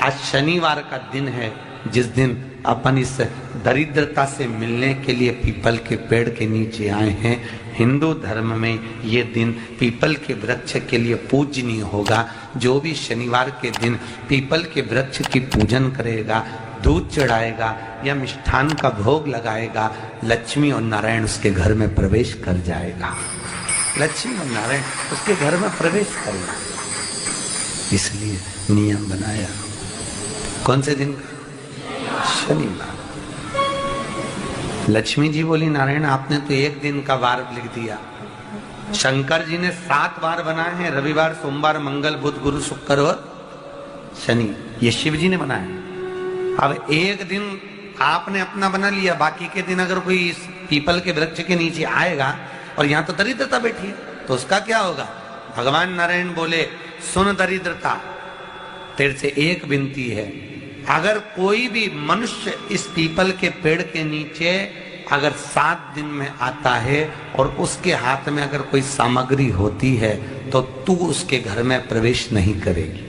आज शनिवार का दिन है, जिस दिन अपन इस दरिद्रता से मिलने के लिए पीपल के पेड़ के नीचे आए हैं। हिंदू धर्म में ये दिन पीपल के वृक्ष के लिए पूजनीय होगा। जो भी शनिवार के दिन पीपल के वृक्ष की पूजन करेगा, दूध चढ़ाएगा या मिष्ठान का भोग लगाएगा, लक्ष्मी और नारायण उसके घर में प्रवेश कर जाएगा। लक्ष्मी और नारायण उसके घर में प्रवेश करेगा। इसलिए नियम बनाया। कौन से दिन? शनिवार। लक्ष्मी जी बोली, नारायण आपने तो एक दिन का वार लिख दिया। शंकर जी ने 7 वार बनाए हैं, रविवार, सोमवार, मंगल, बुध, गुरु, शुक्र और शनि। ये शिव जी ने बनाया। अब एक दिन आपने अपना बना लिया, बाकी के दिन अगर कोई इस पीपल के वृक्ष के नीचे आएगा और यहाँ तो दरिद्रता बैठी है, तो उसका क्या होगा? भगवान नारायण बोले, सुन दरिद्रता, तेरे से एक विनती है, अगर कोई भी मनुष्य इस पीपल के पेड़ के नीचे अगर 7 दिन में आता है और उसके हाथ में अगर कोई सामग्री होती है तो तू उसके घर में प्रवेश नहीं करेगी।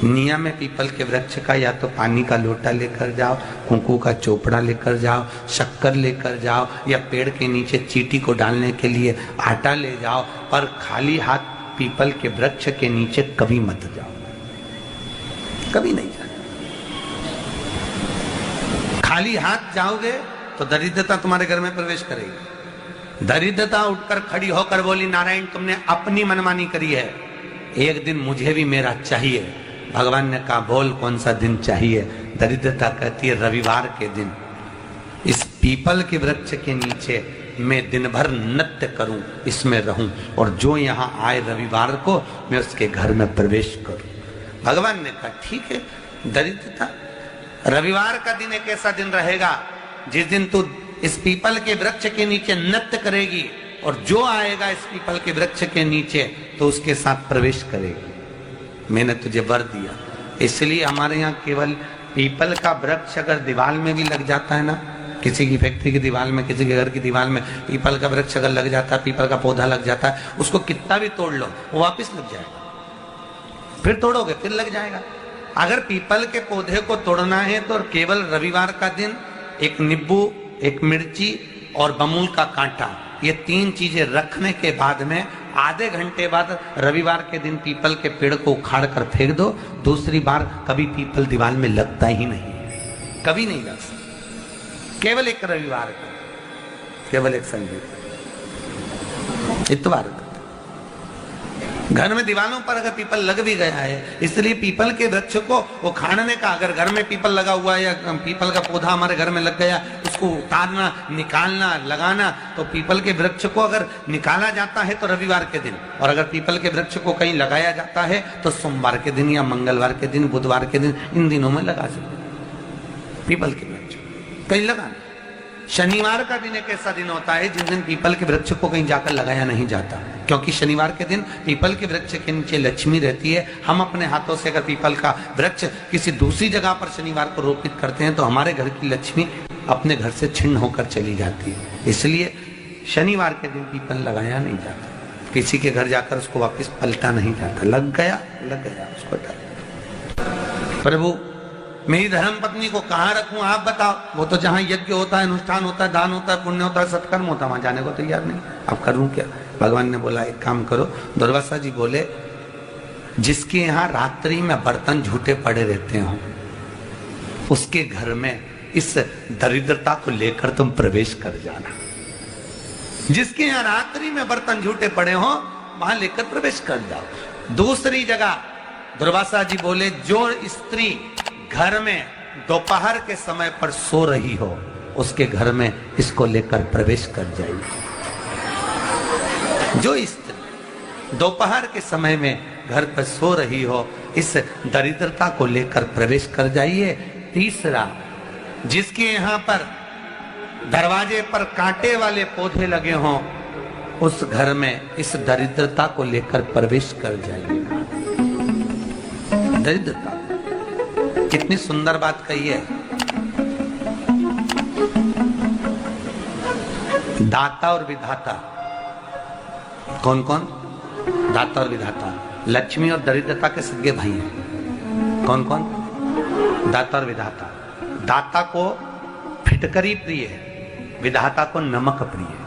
नियम में पीपल के वृक्ष का या तो पानी का लोटा लेकर जाओ, कुंकू का चोपड़ा लेकर जाओ, शक्कर लेकर जाओ, या पेड़ के नीचे चींटी को डालने के लिए आटा ले जाओ, पर खाली हाथ पीपल के वृक्ष के नीचे कभी मत जाओ, कभी नहीं जाओ। खाली हाथ जाओगे तो दरिद्रता तुम्हारे घर में प्रवेश करेगी। दरिद्रता उठकर खड़ी होकर बोली, नारायण तुमने अपनी मनमानी करी है, एक दिन मुझे भी मेरा चाहिए। भगवान ने कहा, बोल कौन सा दिन चाहिए? दरिद्रता कहती है, रविवार के दिन इस पीपल के वृक्ष के नीचे मैं दिन भर नृत्य करूं, इसमें रहूं, और जो यहाँ आए रविवार को मैं उसके घर में प्रवेश करूं। भगवान ने कहा, ठीक है। दरिद्रता, रविवार का दिन एक ऐसा दिन रहेगा जिस दिन तू इस पीपल के वृक्ष के नीचे नृत्य करेगी, और जो आएगा इस पीपल के वृक्ष के नीचे तो उसके साथ प्रवेश करेगी। मैंने तुझे वर दिया। इसलिए हमारे यहाँ केवल पीपल का वृक्ष अगर दीवार में भी लग जाता है ना, किसी की फैक्ट्री की दीवार में, किसी के घर की दीवार में पीपल का वृक्ष अगर लग जाता है, पीपल का पौधा लग जाता है, उसको कितना भी तोड़ लो वो वापिस लग जाएगा। फिर तोड़ोगे फिर लग जाएगा। अगर पीपल के पौधे को तोड़ना है तो केवल रविवार का दिन एक नींबू, एक मिर्ची और बमूल का कांटा, ये 3 चीजें रखने के बाद में आधे घंटे बाद रविवार के दिन पीपल के पेड़ को उखाड़ कर फेंक दो। दूसरी बार कभी पीपल दीवार में लगता ही नहीं, कभी नहीं लग सकता। केवल एक रविवार का, केवल एक संडे, इतवार का। घर में दीवारों पर अगर पीपल लग भी गया है, इसलिए पीपल के वृक्ष को उखाड़ने का, अगर घर में पीपल लगा हुआ है या पीपल का पौधा हमारे घर में लग गया, उसको उतारना, निकालना, लगाना, तो पीपल के वृक्ष को अगर निकाला जाता है तो रविवार के दिन, और अगर पीपल के वृक्ष को कहीं लगाया जाता है तो सोमवार के दिन या मंगलवार के दिन, बुधवार के दिन, इन दिनों में लगा सकते पीपल के वृक्ष कहीं लगाना। शनिवार का दिन एक ऐसा दिन होता है जिस दिन पीपल के वृक्ष को कहीं जाकर लगाया नहीं जाता, क्योंकि शनिवार के दिन पीपल के वृक्ष के नीचे लक्ष्मी रहती है। हम अपने हाथों से अगर पीपल का वृक्ष किसी दूसरी जगह पर शनिवार को रोपित करते हैं तो हमारे घर की लक्ष्मी अपने घर से छिन्न होकर चली जाती है। इसलिए शनिवार के दिन पीपल लगाया नहीं जाता, किसी के घर जाकर उसको वापिस पलटा नहीं जाता। लग गया उसको डाल। प्रभु मेरी धर्म पत्नी को कहाँ रखूं आप बताओ? वो तो जहाँ यज्ञ होता है, अनुष्ठान होता है, दान होता है, पुण्य होता है, सत्कर्म होता है, वहां जाने को तैयार नहीं। अब करूं क्या? भगवान ने बोला, एक काम करो। दुर्वासा जी बोले, जिसके यहाँ रात्रि में बर्तन झूठे पड़े रहते हो उसके घर में इस दरिद्रता को लेकर तुम प्रवेश कर जाना। जिसके यहाँ रात्रि में बर्तन झूठे पड़े हो वहां लेकर प्रवेश कर जाओ। दूसरी जगह दुर्वासा जी बोले, जो स्त्री घर में दोपहर के समय पर सो रही हो उसके घर में इसको लेकर प्रवेश कर जाइए। जो स्त्री दोपहर के समय में घर पर सो रही हो इस दरिद्रता को लेकर प्रवेश कर जाइए। तीसरा, जिसके यहाँ पर दरवाजे पर कांटे वाले पौधे लगे हों उस घर में इस दरिद्रता को लेकर प्रवेश कर जाइए। दरिद्रता, कितनी सुंदर बात कही है। दाता और विधाता, कौन कौन? दाता और विधाता, लक्ष्मी और दरिद्रता के सगे भाई हैं। कौन कौन? दाता और विधाता। दाता को फिटकरी प्रिय है, विधाता को नमक प्रिय है।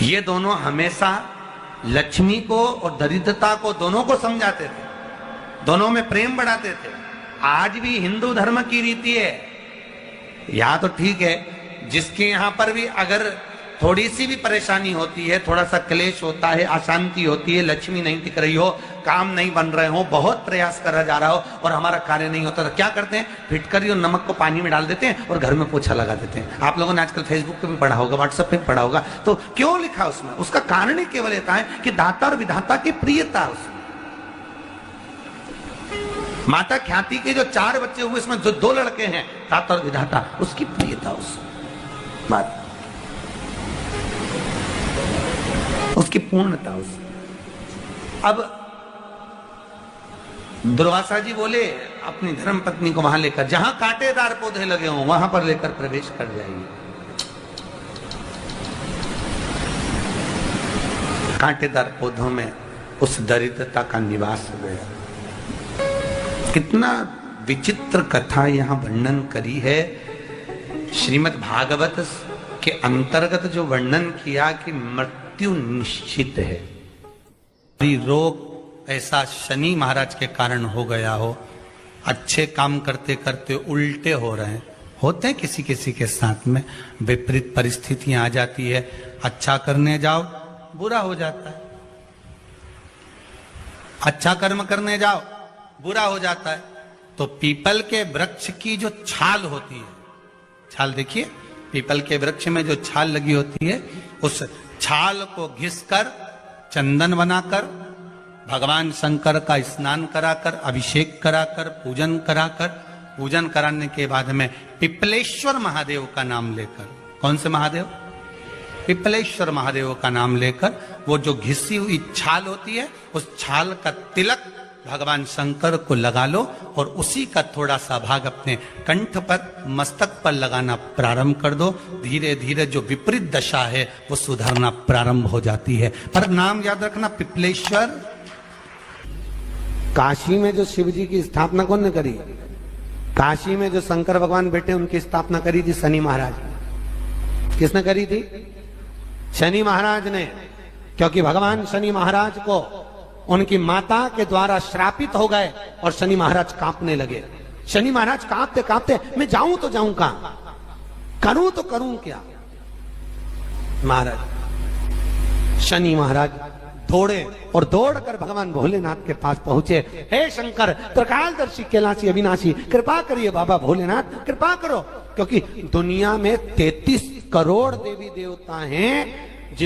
ये दोनों हमेशा लक्ष्मी को और दरिद्रता को दोनों को समझाते थे, दोनों में प्रेम बढ़ाते थे। आज भी हिंदू धर्म की रीति है, यहाँ तो ठीक है, जिसके यहाँ पर भी अगर थोड़ी सी भी परेशानी होती है, थोड़ा सा क्लेश होता है, अशांति होती है, लक्ष्मी नहीं टिक रही हो, काम नहीं बन रहे हो, बहुत प्रयास करा जा रहा हो और हमारा कार्य नहीं होता, तो क्या करते हैं? फिटकरी और नमक को पानी में डाल देते हैं और घर में पोछा लगा देते हैं। आप लोगों ने आजकल फेसबुक पे भी पढ़ा होगा, व्हाट्सएप पे भी पढ़ा होगा। तो क्यों लिखा उसमें? उसका कारण ही केवल ये है कि दाता और विधाता की प्रियता उसमें। माता ख्याति के जो 4 बच्चे हुए, इसमें जो 2 लड़के हैं, दाता और विधाता, उसकी प्रियता उसमें, बात उसकी पूर्णता उसमें। अब दुर्वासा जी बोले अपनी धर्म पत्नी को वहां लेकर, जहां कांटेदार पौधे लगे हों वहां पर लेकर प्रवेश कर जाइए। कांटेदार पौधों में उस दरिद्रता का निवास हो गया। कितना विचित्र कथा यहां वर्णन करी है। श्रीमद् भागवत के अंतर्गत जो वर्णन किया कि मृत्यु निश्चित है, रोग ऐसा शनि महाराज के कारण हो गया हो, अच्छे काम करते करते उल्टे हो रहे हैं, होते हैं किसी किसी के साथ में, विपरीत परिस्थितियां आ जाती है, अच्छा करने जाओ बुरा हो जाता है, अच्छा कर्म करने जाओ बुरा हो जाता है। तो पीपल के वृक्ष की जो छाल होती है, छाल देखिए, पीपल के वृक्ष में जो छाल लगी होती है, उस छाल को घिसकर चंदन बनाकर भगवान शंकर का स्नान कराकर, अभिषेक कराकर, पूजन कराने के बाद में पिपलेश्वर महादेव का नाम लेकर, कौन से महादेव? पिपलेश्वर महादेव का नाम लेकर वो जो घिसी हुई छाल होती है, उस छाल का तिलक भगवान शंकर को लगा लो और उसी का थोड़ा सा भाग अपने कंठ पर, मस्तक पर लगाना प्रारंभ कर दो। धीरे धीरे जो विपरीत दशा है वो सुधरना प्रारंभ हो जाती है। पर नाम याद रखना, पिपलेश्वर। काशी में जो शिव जी की स्थापना कौन ने करी? काशी में जो शंकर भगवान बैठे उनकी स्थापना करी थी शनि महाराज। किसने करी थी? शनि महाराज ने। क्योंकि भगवान शनि महाराज को उनकी माता के द्वारा श्रापित हो गए और शनि महाराज कांपने लगे। शनि महाराज कांपते कांपते, मैं जाऊं तो जाऊं कहां, करूं तो करूं क्या? महाराज, शनि महाराज दौड़े और दौड़कर भगवान भोलेनाथ के पास पहुंचे। हे शंकर, त्रिकालदर्शी, कैलाशी, अविनाशी, कृपा करिए बाबा भोलेनाथ, कृपा करो। क्योंकि दुनिया में 33 करोड़ देवी देवता हैं